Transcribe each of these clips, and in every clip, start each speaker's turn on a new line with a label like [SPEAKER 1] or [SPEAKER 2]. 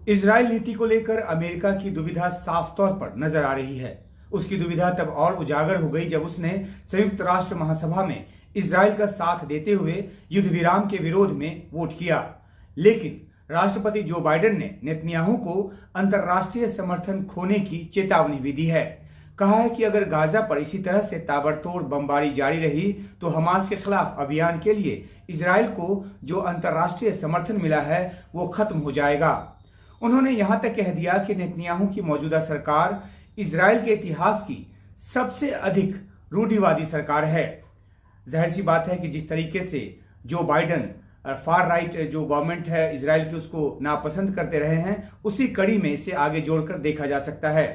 [SPEAKER 1] Israel नीति को लेकर अमेरिका की दुविधा साफ तौर पर नजर आ रही है। उसकी दुविधा तब और उजागर हो गई जब उसने संयुक्त राष्ट्र महासभा में इजरायल का साथ देते हुए युद्ध विराम के विरोध में वोट किया। लेकिन राष्ट्रपति जो बाइडेन ने नेतन्याहू को अंतर्राष्ट्रीय समर्थन खोने की चेतावनी भी दी है। कहा है कि अगर गाजा पर इसी तरह से ताबड़तोड़ बमबारी जारी रही तो हमास के खिलाफ अभियान के लिए इजरायल को जो अंतर्राष्ट्रीय समर्थन मिला है वो खत्म हो जाएगा। उन्होंने यहां तक कह दिया कि नेतन्याहू की मौजूदा सरकार इजरायल के इतिहास की सबसे अधिक रूढ़िवादी सरकार है। जाहिर सी बात है कि जिस तरीके से जो बाइडेन फार राइट जो गवर्नमेंट है इजरायल की उसको नापसंद करते रहे हैं, उसी कड़ी में इसे आगे जोड़कर देखा जा सकता है।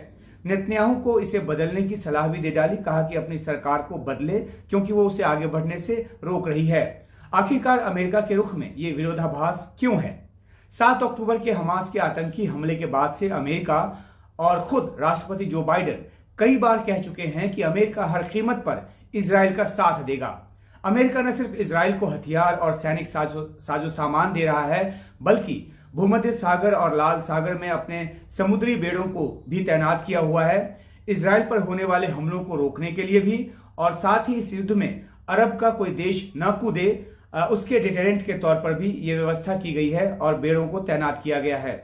[SPEAKER 1] नेतन्याहू को इसे बदलने की सलाह भी दे डाली। कहा कि अपनी सरकार को बदले क्योंकि वो उसे आगे बढ़ने से रोक रही है। आखिरकार अमेरिका के रुख में ये विरोधाभास क्यों है? 7 अक्टूबर के हमास के आतंकी हमले के बाद से अमेरिका और खुद राष्ट्रपति जो बाइडेन कई बार कह चुके हैं कि अमेरिका हर कीमत पर इजरायल का साथ देगा। अमेरिका न सिर्फ इजरायल को हथियार और सैनिक साजो सामान दे रहा है, बल्कि भूमध्य सागर और लाल सागर में अपने समुद्री बेड़ों को भी तैनात किया हुआ है, इजरायल पर होने वाले हमलों को रोकने के लिए भी, और साथ ही इस युद्ध में अरब का कोई देश न कूदे उसके डिटेरेंट के तौर पर भी ये व्यवस्था की गई है और बेड़ों को तैनात किया गया है।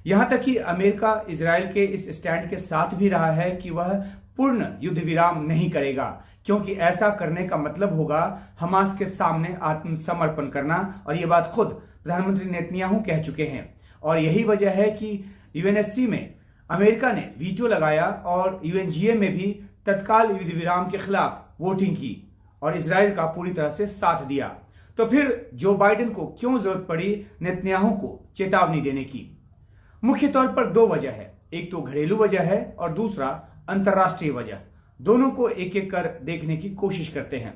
[SPEAKER 1] यहां तक कि अमेरिका इजरायल के इस स्टैंड के साथ भी रहा है कि वह पूर्ण युद्ध विराम नहीं करेगा, क्योंकि ऐसा करने का मतलब होगा हमास के सामने आत्मसमर्पण करना, और ये बात खुद प्रधानमंत्री नेतन्याहू कह चुके हैं। और यही वजह है कि यूएनएससी में अमेरिका ने वीटो लगाया और यूएनजीए में भी तत्काल युद्ध विराम के खिलाफ वोटिंग की और इजरायल का पूरी तरह से साथ दिया। तो फिर जो बाइडेन को क्यों जरूरत पड़ी नेतन्याहू को चेतावनी देने की? मुख्य तौर पर 2 वजह है। एक तो घरेलू वजह है और दूसरा अंतर्राष्ट्रीय वजह। दोनों को एक एक कर देखने की कोशिश करते हैं।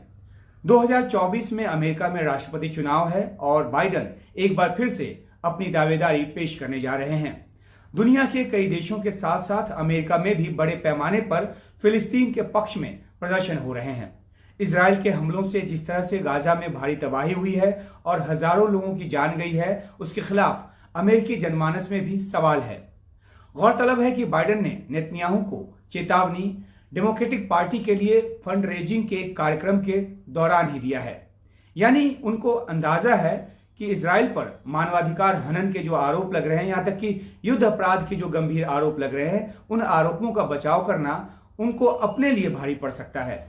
[SPEAKER 1] 2024 में अमेरिका में राष्ट्रपति चुनाव है और बाइडेन एक बार फिर से अपनी दावेदारी पेश करने जा रहे हैं। दुनिया के कई देशों के साथ साथ अमेरिका में भी बड़े पैमाने पर फिलिस्तीन के पक्ष में प्रदर्शन हो रहे हैं। इजरायल के हमलों से जिस तरह से गाजा में भारी तबाही हुई है और हजारों लोगों की जान गई है, उसके खिलाफ अमेरिकी जनमानस में भी सवाल है। गौरतलब है कि बाइडेन ने नेतन्याहू को चेतावनी डेमोक्रेटिक पार्टी के लिए फंड रेजिंग के कार्यक्रम के दौरान ही दिया है। यानी उनको अंदाजा है कि इजरायल पर मानवाधिकार हनन के जो आरोप लग रहे हैं, यहां तक कि युद्ध अपराध के जो गंभीर आरोप लग रहे हैं, उन आरोपों का बचाव करना उनको अपने लिए भारी पड़ सकता है।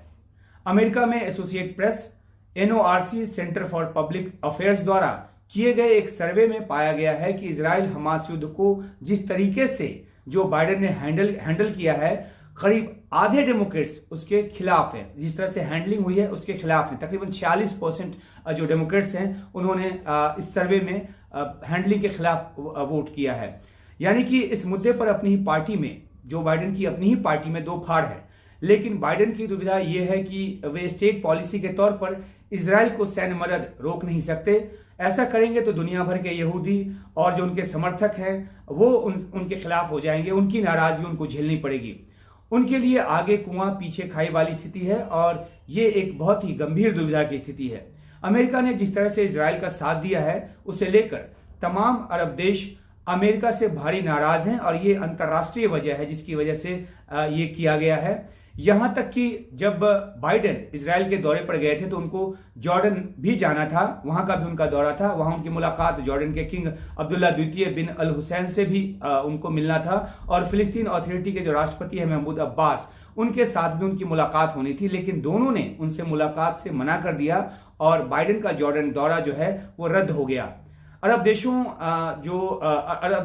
[SPEAKER 1] अमेरिका में Associate Press NORC Center for Public Affairs द्वारा किए गए एक सर्वे में पाया गया है कि इजरायल हमास युद्ध को जिस तरीके से जो बाइडेन ने हैंडल किया है, करीब आधे डेमोक्रेट्स उसके खिलाफ हैं। जिस तरह से हैंडलिंग हुई है उसके खिलाफ है। तकरीबन 46% जो डेमोक्रेट्स हैं उन्होंने इस सर्वे में हैंडलिंग के खिलाफ वोट किया है। यानी कि इस मुद्दे पर अपनी ही पार्टी में, जो बाइडेन की अपनी ही पार्टी में 2 फाड़ है। लेकिन बाइडेन की दुविधा यह है कि वे स्टेट पॉलिसी के तौर पर इजरायल को सैन्य मदद रोक नहीं सकते। ऐसा करेंगे तो दुनिया भर के यहूदी और जो उनके समर्थक हैं वो उनके खिलाफ हो जाएंगे। उनकी नाराजगी उनको झेलनी पड़ेगी। उनके लिए आगे कुआं पीछे खाई वाली स्थिति है और ये एक बहुत ही गंभीर दुविधा की स्थिति है। अमेरिका ने जिस तरह से इजरायल का साथ दिया है उसे लेकर तमाम अरब देश अमेरिका से भारी नाराज हैं और ये अंतर्राष्ट्रीय वजह है जिसकी वजह से ये किया गया है। यहां तक कि जब बाइडेन इजरायल के दौरे पर गए थे तो उनको जॉर्डन भी जाना था, वहां का भी उनका दौरा था। वहां उनकी मुलाकात जॉर्डन के किंग अब्दुल्ला द्वितीय बिन अल हुसैन से भी उनको मिलना था और फिलिस्तीन अथॉरिटी के जो राष्ट्रपति है महमूद अब्बास, उनके साथ भी उनकी मुलाकात होनी थी। लेकिन दोनों ने उनसे मुलाकात से मना कर दिया और बाइडेन का जॉर्डन दौरा जो है वो रद्द हो गया। अरब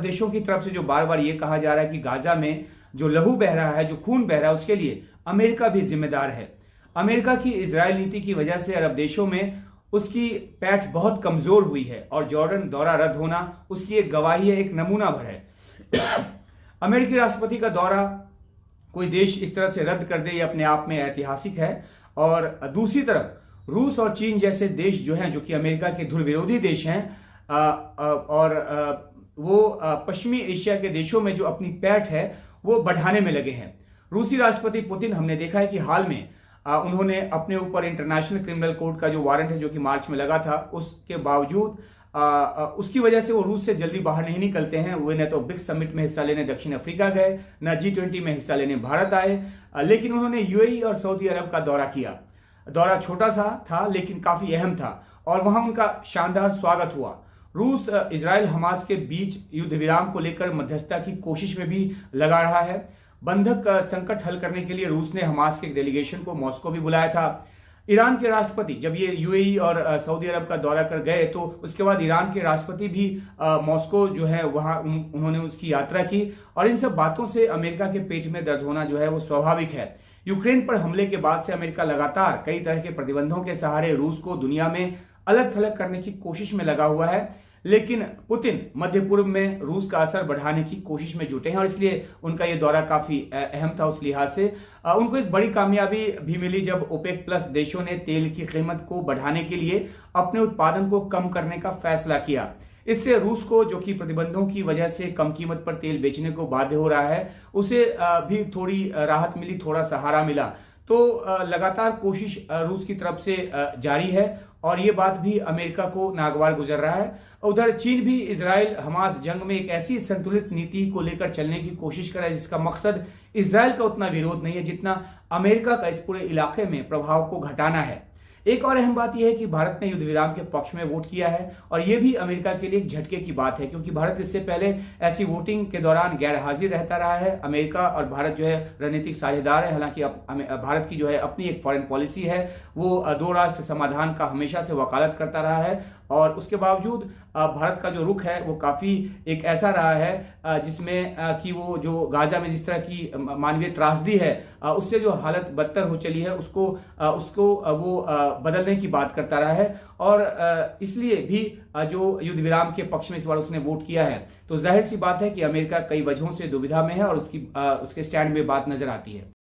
[SPEAKER 1] देशों की तरफ से जो बार बार ये कहा जा रहा है कि गाजा में जो लहू बह रहा है, जो खून बह रहा है, उसके लिए अमेरिका भी जिम्मेदार है। अमेरिका की इजरायल नीति की वजह से अरब देशों में उसकी पैठ बहुत कमजोर हुई है और जॉर्डन दौरा रद्द होना उसकी एक गवाही है, एक नमूना भर है। अमेरिकी राष्ट्रपति का दौरा कोई देश इस तरह से रद्द कर दे, ये अपने आप में ऐतिहासिक है। और दूसरी तरफ रूस और चीन जैसे देश जो हैं, जो कि अमेरिका के ध्रुव विरोधी देश हैं, और वो पश्चिमी एशिया के देशों में जो अपनी पैठ है वो बढ़ाने में लगे हैं। रूसी राष्ट्रपति पुतिन, हमने देखा है कि हाल में उन्होंने अपने ऊपर इंटरनेशनल क्रिमिनल कोर्ट का जो वारंट है जो कि मार्च में लगा था, उसके बावजूद उसकी वजह से वो रूस से जल्दी बाहर नहीं निकलते हैं। वे न तो ब्रिक्स समिट में हिस्सा लेने दक्षिण अफ्रीका गए, न G20 में हिस्सा लेने भारत आए, लेकिन उन्होंने यूएई और सऊदी अरब का दौरा किया। दौरा छोटा सा था लेकिन काफी अहम था और वहां उनका शानदार स्वागत हुआ। रूस इजराइल हमास के बीच युद्ध विराम को लेकर मध्यस्थता की कोशिश में भी लगा रहा है। बंधक संकट हल करने के लिए रूस ने हमास के डेलीगेशन को मॉस्को भी बुलाया था। ईरान के राष्ट्रपति जब ये यूएई और सऊदी अरब का दौरा कर गए तो उसके बाद ईरान के राष्ट्रपति भी मॉस्को जो है वहां उन्होंने उसकी यात्रा की और इन सब बातों से अमेरिका के पेट में दर्द होना जो है वो स्वाभाविक है। यूक्रेन पर हमले के बाद से अमेरिका लगातार कई तरह के प्रतिबंधों के सहारे रूस को दुनिया में अलग थलग करने की कोशिश में लगा हुआ है, लेकिन पुतिन मध्य पूर्व में रूस का असर बढ़ाने की कोशिश में जुटे हैं और इसलिए उनका ये दौरा काफी अहम था। उस लिहाज से उनको एक बड़ी कामयाबी भी मिली जब ओपेक प्लस देशों ने तेल की कीमत को बढ़ाने के लिए अपने उत्पादन को कम करने का फैसला किया। इससे रूस को, जो कि प्रतिबंधों की वजह से कम कीमत पर तेल बेचने को बाध्य हो रहा है, उसे भी थोड़ी राहत मिली, थोड़ा सहारा मिला। तो लगातार कोशिश रूस की तरफ से जारी है और ये बात भी अमेरिका को नागवार गुजर रहा है। उधर चीन भी इजराइल हमास जंग में एक ऐसी संतुलित नीति को लेकर चलने की कोशिश कर रहा है जिसका मकसद इजराइल का उतना विरोध नहीं है जितना अमेरिका का इस पूरे इलाके में प्रभाव को घटाना है। एक और अहम बात यह है कि भारत ने युद्ध विराम के पक्ष में वोट किया है और यह भी अमेरिका के लिए एक झटके की बात है क्योंकि भारत इससे पहले ऐसी वोटिंग के दौरान गैर हाजिर रहता रहा है। अमेरिका और भारत जो है रणनीतिक साझेदार है, हालांकि भारत की जो है अपनी एक फॉरेन पॉलिसी है, वो दो राष्ट्र समाधान का हमेशा से वकालत करता रहा है और उसके बावजूद भारत का जो रुख है वो काफी एक ऐसा रहा है जिसमें कि वो जो गाजा में जिस तरह की मानवीय त्रासदी है उससे जो हालत बदतर हो चली है उसको वो बदलने की बात करता रहा है और इसलिए भी जो युद्ध विराम के पक्ष में इस बार उसने वोट किया है। तो जाहिर सी बात है कि अमेरिका कई वजहों से दुविधा में है और उसके स्टैंड में बात नजर आती है।